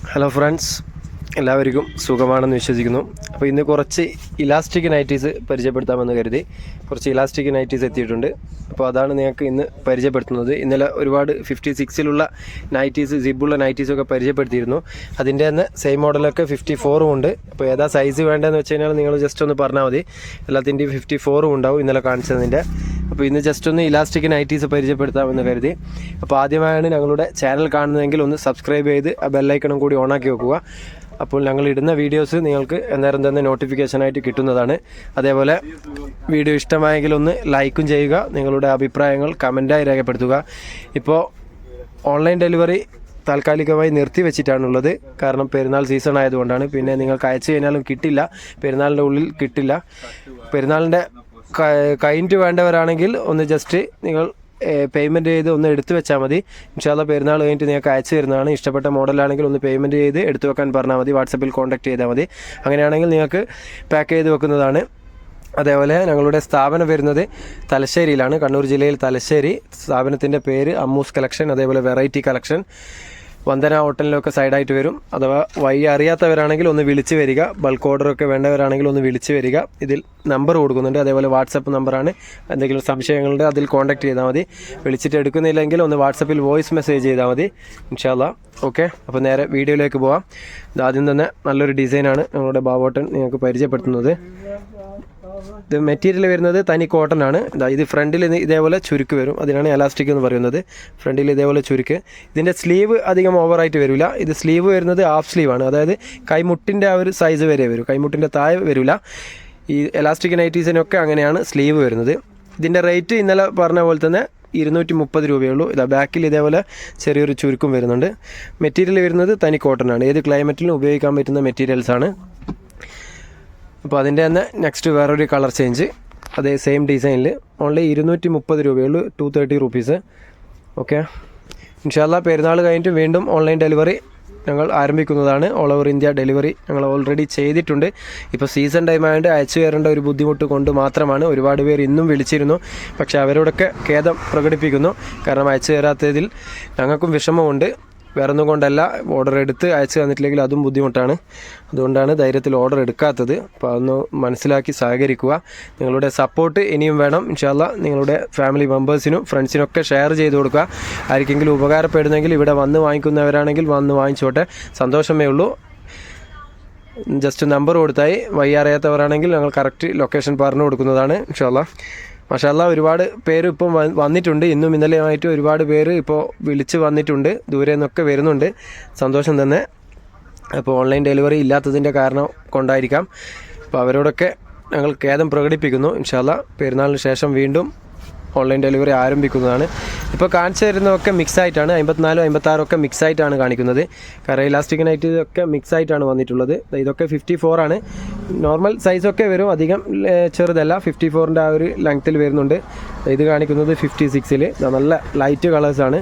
Hello friends, എല്ലാവർക്കും സുഖമാണെന്ന് വിശ്വസിക്കുന്നു. അപ്പോൾ ഇന്ന് കുറച്ച് ഇലാസ്റ്റിക് നൈറ്റീസ് പരിചയപ്പെടുത്താമെന്ന് കരുതി കുറച്ച് ഇലാസ്റ്റിക് നൈറ്റീസ് എത്തിയിട്ടുണ്ട്. അപ്പോൾ അതാണ് നിങ്ങൾക്ക് ഇന്ന് പരിചയപ്പെടുത്തുന്നത്. ഇന്നലെ ഒരുപാട് 56-ലുള്ള നൈറ്റീസ്, സിബുള്ള നൈറ്റീസൊക്കെ പരിചയപ്പെടുത്തിയിരുന്നു. അതിൻ്റെ തന്നെ സെയിം മോഡലൊക്കെ 54 ഉണ്ട്. അപ്പോൾ ഏതാ സൈസ് വേണ്ടതെന്ന് വെച്ച് കഴിഞ്ഞാൽ നിങ്ങൾ ജസ്റ്റ് ഒന്ന് പറഞ്ഞാൽ മതി. എല്ലാത്തിൻ്റെയും 54 ഉണ്ടാവും ഇന്നലെ കാണിച്ചതിൻ്റെ. അപ്പോൾ ഇന്ന് ജസ്റ്റ് ഒന്ന് ഇലാസ്റ്റിക് നൈറ്റീസ് പരിചയപ്പെടുത്താമെന്ന് കരുതി. അപ്പോൾ ആദ്യമായാണ് ഞങ്ങളുടെ ചാനൽ കാണുന്നതെങ്കിൽ ഒന്ന് സബ്സ്ക്രൈബ് ചെയ്ത് ആ ബെല്ലൈക്കണും കൂടി ഓണാക്കി വെക്കുക. അപ്പോൾ ഞങ്ങൾ ഇടുന്ന വീഡിയോസ് നിങ്ങൾക്ക് അന്നേരം തന്നെ നോട്ടിഫിക്കേഷനായിട്ട് കിട്ടുന്നതാണ്. അതേപോലെ വീഡിയോ ഇഷ്ടമായെങ്കിൽ ഒന്ന് ലൈക്കും ചെയ്യുക. നിങ്ങളുടെ അഭിപ്രായങ്ങൾ കമൻറ്റായി രേഖപ്പെടുത്തുക. ഇപ്പോൾ ഓൺലൈൻ ഡെലിവറി താൽക്കാലികമായി നിർത്തി വെച്ചിട്ടാണുള്ളത്. കാരണം പെരുന്നാൾ സീസൺ ആയതുകൊണ്ടാണ്. പിന്നെ നിങ്ങൾക്ക് അയച്ചു കഴിഞ്ഞാലും കിട്ടില്ല, പെരുന്നാളിൻ്റെ ഉള്ളിൽ കിട്ടില്ല. പെരുന്നാളിൻ്റെ കഴിഞ്ഞിട്ട് വേണ്ടവരാണെങ്കിൽ ഒന്ന് ജസ്റ്റ് നിങ്ങൾ പേയ്മെൻറ്റ് ചെയ്ത് ഒന്ന് എടുത്തു വെച്ചാൽ മതി. ഇൻഷാല്ലാ പെരുന്നാൾ കഴിഞ്ഞിട്ട് നിങ്ങൾക്ക് അയച്ചു തരുന്നതാണ്. ഇഷ്ടപ്പെട്ട മോഡലാണെങ്കിൽ ഒന്ന് പേയ്മെൻറ്റ് ചെയ്ത് എടുത്തു വെക്കാൻ പറഞ്ഞാൽ മതി. വാട്സപ്പിൽ കോൺടാക്ട് ചെയ്താൽ മതി. അങ്ങനെയാണെങ്കിൽ നിങ്ങൾക്ക് പാക്ക് ചെയ്ത് വെക്കുന്നതാണ്. അതേപോലെ ഞങ്ങളുടെ സ്ഥാപനം വരുന്നത് തലശ്ശേരിയിലാണ്, കണ്ണൂർ ജില്ലയിൽ തലശ്ശേരി. സ്ഥാപനത്തിൻ്റെ പേര് അമ്മൂസ് കളക്ഷൻ, അതേപോലെ വെറൈറ്റി കളക്ഷൻ. വന്ദന ഹോട്ടലിലൊക്കെ സൈഡായിട്ട് വരും. അഥവാ വഴി അറിയാത്തവരാണെങ്കിൽ ഒന്ന് വിളിച്ച് വരിക. ബൾക്ക് ഓർഡറൊക്കെ വേണ്ടവരാണെങ്കിൽ ഒന്ന് വിളിച്ച് വരിക. ഇതിൽ നമ്പർ കൊടുക്കുന്നുണ്ട്, അതേപോലെ വാട്സപ്പ് നമ്പറാണ്. എന്തെങ്കിലും സംശയങ്ങളുണ്ട് അതിൽ കോൺടാക്ട് ചെയ്താൽ മതി. വിളിച്ചിട്ട് എടുക്കുന്നില്ലെങ്കിൽ ഒന്ന് വാട്സപ്പിൽ വോയിസ് മെസ്സേജ് ചെയ്താൽ മതി. ഇൻഷാല്ലാ ഓക്കെ. അപ്പോൾ നേരെ വീഡിയോയിലേക്ക് പോവാം. ആദ്യം തന്നെ നല്ലൊരു ഡിസൈനാണ് ഞങ്ങളുടെ ബാബോട്ടൻ നിങ്ങൾക്ക് പരിചയപ്പെടുത്തുന്നത്. ഇത് മെറ്റീരിയൽ വരുന്നത് തനി കോട്ടൺ ആണ്. ഇത് ഫ്രണ്ടിൽ ഇതേപോലെ ചുരുക്ക് വരും, അതിനാണ് എലാസ്റ്റിക് എന്ന് പറയുന്നത്. ഫ്രണ്ടിൽ ഇതേപോലെ ചുരുക്ക്. ഇതിൻ്റെ സ്ലീവ് അധികം ഓവറായിട്ട് വരില്ല. ഇത് സ്ലീവ് വരുന്നത് ഹാഫ് സ്ലീവാണ്, അതായത് കൈമുട്ടിൻ്റെ ആ ഒരു സൈസ് വരെ വരും, കൈമുട്ടിൻ്റെ താഴെ വരില്ല. ഈ എലാസ്റ്റിക് നൈറ്റീസിനൊക്കെ അങ്ങനെയാണ് സ്ലീവ് വരുന്നത്. ഇതിൻ്റെ റേറ്റ് ഇന്നലെ പറഞ്ഞ പോലെ തന്നെ 230 രൂപയുള്ളൂ. ഇതാ ബാക്കിൽ ഇതേപോലെ ചെറിയൊരു ചുരുക്കും വരുന്നുണ്ട്. മെറ്റീരിയൽ വരുന്നത് തനി കോട്ടൺ ആണ്. ഏത് ക്ലൈമറ്റിലും ഉപയോഗിക്കാൻ പറ്റുന്ന മെറ്റീരിയൽസാണ്. അപ്പോൾ അതിൻ്റെ തന്നെ നെക്സ്റ്റ് വേറൊരു കളർ ചേഞ്ച്, അതേ സെയിം ഡിസൈനിൽ ഓൺലി 230 രൂപയുള്ളൂ, 230 റുപ്പീസ്. ഓക്കെ. ഇൻഷാല്ലാ പെരുന്നാൾ കഴിഞ്ഞിട്ട് വീണ്ടും ഓൺലൈൻ ഡെലിവറി ഞങ്ങൾ ആരംഭിക്കുന്നതാണ്. ഓൾ ഓവർ ഇന്ത്യ ഡെലിവറി ഞങ്ങൾ ഓൾറെഡി ചെയ്തിട്ടുണ്ട്. ഇപ്പോൾ സീസൺ ടൈം ആയതുകൊണ്ട് അയച്ചു തരേണ്ട ഒരു ബുദ്ധിമുട്ട് കൊണ്ട് മാത്രമാണ്. ഒരുപാട് പേർ ഇന്നും വിളിച്ചിരുന്നു, പക്ഷേ അവരോടൊക്കെ ഖേദം പ്രകടിപ്പിക്കുന്നു. കാരണം അയച്ചു തരാത്തതിൽ ഞങ്ങൾക്കും വിഷമമുണ്ട്. വേറൊന്നും കൊണ്ടല്ല, ഓർഡർ എടുത്ത് അയച്ചു തന്നിട്ടില്ലെങ്കിൽ അതും ബുദ്ധിമുട്ടാണ്. അതുകൊണ്ടാണ് ധൈര്യത്തിൽ ഓർഡർ എടുക്കാത്തത്. അപ്പോൾ അതൊന്ന് മനസ്സിലാക്കി സഹകരിക്കുക. നിങ്ങളുടെ സപ്പോർട്ട് ഇനിയും വേണം. ഇൻഷാല്ലാ നിങ്ങളുടെ ഫാമിലി മെമ്പേഴ്സിനും ഫ്രണ്ട്സിനൊക്കെ ഷെയർ ചെയ്ത് കൊടുക്കുക. ആർക്കെങ്കിലും ഉപകാരപ്പെടുന്നെങ്കിൽ ഇവിടെ വന്ന് വാങ്ങിക്കുന്നവരാണെങ്കിൽ വന്ന് വാങ്ങിച്ചോട്ടെ, സന്തോഷമേ ഉള്ളൂ. ജസ്റ്റ് നമ്പർ കൊടുത്തായി. വഴി അറിയാത്തവരാണെങ്കിൽ ഞങ്ങൾ കറക്റ്റ് ലൊക്കേഷൻ പറഞ്ഞു കൊടുക്കുന്നതാണ്. ഇൻഷാല്ലാ മാഷാല്ലാ ഒരുപാട് പേര് ഇപ്പം വന്നിട്ടുണ്ട്. ഇന്നും ഇന്നലെയുമായിട്ട് ഒരുപാട് പേര് ഇപ്പോൾ വിളിച്ച് വന്നിട്ടുണ്ട്. ദൂരെ നിന്നൊക്കെ വരുന്നുണ്ട്, സന്തോഷം തന്നെ. അപ്പോൾ ഓൺലൈൻ ഡെലിവറി ഇല്ലാത്തതിൻ്റെ കാരണം കൊണ്ടായിരിക്കാം. അപ്പോൾ അവരോടൊക്കെ ഞങ്ങൾ ഖേദം പ്രകടിപ്പിക്കുന്നു. ഇൻഷാല്ലാ പെരുന്നാളിന് ശേഷം വീണ്ടും ഓൺലൈൻ ഡെലിവറി ആരംഭിക്കുന്നതാണ്. ഇപ്പോൾ കാണിച്ചു തരുന്നതൊക്കെ മിക്സായിട്ടാണ്, 54, 56 ഒക്കെ മിക്സായിട്ടാണ് കാണിക്കുന്നത്. കാരണം ഇലാസ്റ്റിക് നൈറ്റ് ഒക്കെ മിക്സായിട്ടാണ് വന്നിട്ടുള്ളത്. ഇതൊക്കെ 54 ആണ്. നോർമൽ സൈസൊക്കെ വരും, അധികം ചെറുതല്ല. 54ൻ്റെ ആ ഒരു ലെങ്ത്തിൽ വരുന്നുണ്ട്. ഇത് കാണിക്കുന്നത് 56-ൽ. നല്ല ലൈറ്റ് കളേഴ്സാണ്,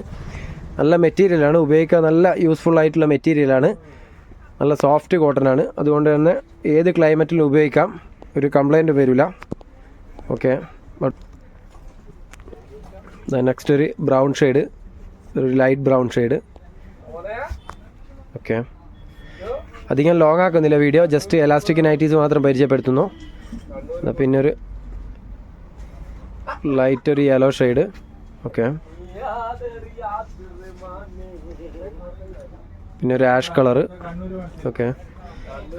നല്ല മെറ്റീരിയലാണ്, ഉപയോഗിക്കാൻ നല്ല യൂസ്ഫുൾ ആയിട്ടുള്ള മെറ്റീരിയലാണ്. നല്ല സോഫ്റ്റ് കോട്ടനാണ്. അതുകൊണ്ട് തന്നെ ഏത് ക്ലൈമറ്റിലും ഉപയോഗിക്കാം, ഒരു കംപ്ലൈൻറ്റ് വരില്ല. ഓക്കെ. നെക്സ്റ്റ് ഒരു ബ്രൗൺ ഷെയ്ഡ്, ഒരു ലൈറ്റ് ബ്രൗൺ ഷെയ്ഡ്. ഓക്കെ. അധികം ലോങ് ആക്കുന്നില്ല വീഡിയോ, ജസ്റ്റ് എലാസ്റ്റിക് നൈറ്റീസ് മാത്രം പരിചയപ്പെടുത്തുന്നു. പിന്നെ ഒരു ലൈറ്റ് ഒരു യെല്ലോ ഷെയ്ഡ്. ഓക്കെ. പിന്നെ ഒരു ആഷ് കളറ്. ഓക്കെ.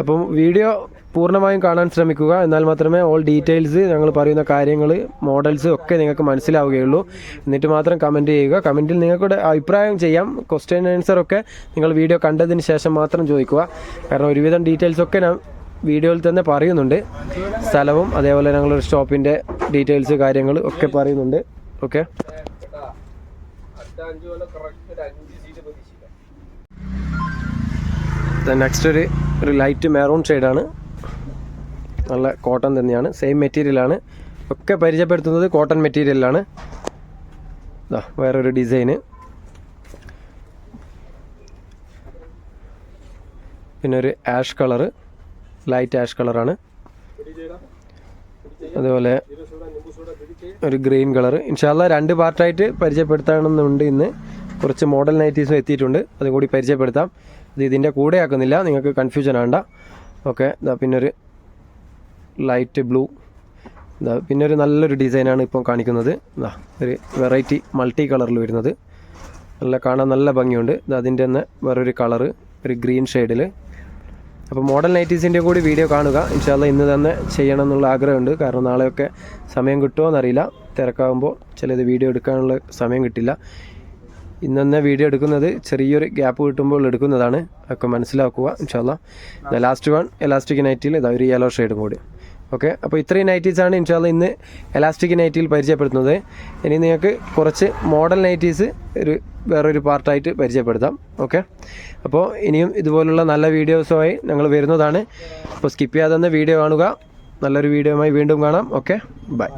അപ്പം വീഡിയോ പൂർണ്ണമായും കാണാൻ ശ്രമിക്കുക. എന്നാൽ മാത്രമേ ഓൾ ഡീറ്റെയിൽസ്, ഞങ്ങൾ പറയുന്ന കാര്യങ്ങൾ, മോഡൽസ് ഒക്കെ നിങ്ങൾക്ക് മനസ്സിലാവുകയുള്ളൂ. എന്നിട്ട് മാത്രം കമൻറ്റ് ചെയ്യുക. കമൻറ്റിൽ നിങ്ങളുടെ അഭിപ്രായം ചെയ്യാം. ക്വസ്റ്റ്യൻ ആൻസറൊക്കെ നിങ്ങൾ വീഡിയോ കണ്ടതിന് ശേഷം മാത്രം ചോദിക്കുക. കാരണം ഒരുവിധം ഡീറ്റെയിൽസൊക്കെ ഞാൻ വീഡിയോയിൽ തന്നെ പറയുന്നുണ്ട്. സ്ഥലവും അതേപോലെ ഞങ്ങളൊരു ഷോപ്പിൻ്റെ ഡീറ്റെയിൽസ് കാര്യങ്ങൾ ഒക്കെ പറയുന്നുണ്ട്. ഓക്കെ. നെക്സ്റ്റ് ഒരു ലൈറ്റ് മെറൂൺ ഷെയ്ഡാണ്. നല്ല കോട്ടൺ തന്നെയാണ്, സെയിം മെറ്റീരിയലാണ്. ഒക്കെ പരിചയപ്പെടുത്തുന്നത് കോട്ടൺ മെറ്റീരിയലാണ്. വേറൊരു ഡിസൈന്. പിന്നെ ഒരു ആഷ് കളറ്, ലൈറ്റ് ആഷ് കളറാണ്. അതുപോലെ ഒരു ഗ്രീൻ കളർ. ഇൻഷാല്ലാ 2 പാർട്ടായിട്ട് പരിചയപ്പെടുത്തണമെന്നുണ്ട് ഇന്ന്. കുറച്ച് മോഡൽ നൈറ്റീസും എത്തിയിട്ടുണ്ട്, അതും കൂടി പരിചയപ്പെടുത്താം. ഇത് ഇതിൻ്റെ കൂടെ ആക്കുന്നില്ല, നിങ്ങൾക്ക് കൺഫ്യൂഷൻ ആവണ്ട. ഓക്കെ, ഇതാ പിന്നൊരു ലൈറ്റ് ബ്ലൂ, ഇതാ പിന്നൊരു നല്ലൊരു ഡിസൈനാണ് ഇപ്പം കാണിക്കുന്നത്. ഇതാ ഒരു വെറൈറ്റി മൾട്ടി കളറിൽ വരുന്നത്, നല്ല കാണാൻ നല്ല ഭംഗിയുണ്ട്. ഇത് അതിൻ്റെ തന്നെ വേറൊരു കളറ്, ഒരു ഗ്രീൻ ഷെയ്ഡിൽ. അപ്പോൾ മോഡൽ നൈറ്റീസിൻ്റെ കൂടി വീഡിയോ കാണുക. ഇൻഷാ അല്ലാഹ് ഇന്ന് തന്നെ ചെയ്യണം എന്നുള്ള ആഗ്രഹമുണ്ട്. കാരണം നാളെയൊക്കെ സമയം കിട്ടുമോ എന്നറിയില്ല, തിരക്കാകുമ്പോൾ ചിലത് വീഡിയോ എടുക്കാനുള്ള സമയം കിട്ടില്ല. ഇന്ന് തന്നെ വീഡിയോ എടുക്കുന്നത് ചെറിയൊരു ഗ്യാപ്പ് കിട്ടുമ്പോൾ എടുക്കുന്നതാണ്, ഒക്കെ മനസ്സിലാക്കുക ഇൻഷാ അല്ലാഹ്. ലാസ്റ്റ് വൺ എലാസ്റ്റിക് നൈറ്റിയിൽ ഇതാ ഒരു യെല്ലോ ഷെയ്ഡും കൂടി. ഓക്കെ, അപ്പോൾ ഇത്രയും നൈറ്റീസാണ് ഇൻഷാ അല്ലാഹ് ഇന്ന് എലാസ്റ്റിക് നൈറ്റിയിൽ പരിചയപ്പെടുത്തുന്നത്. ഇനി നിങ്ങൾക്ക് കുറച്ച് മോഡൽ നൈറ്റീസ് വേറൊരു പാർട്ടായിട്ട് പരിചയപ്പെടുത്താം. ഓക്കെ, അപ്പോൾ ഇനിയും ഇതുപോലുള്ള നല്ല വീഡിയോസുമായി ഞങ്ങൾ വരുന്നതാണ്. അപ്പോൾ സ്കിപ്പ് ചെയ്യാതെ തന്നെ വീഡിയോ കാണുക. നല്ലൊരു വീഡിയോയുമായി വീണ്ടും കാണാം. Okay, by.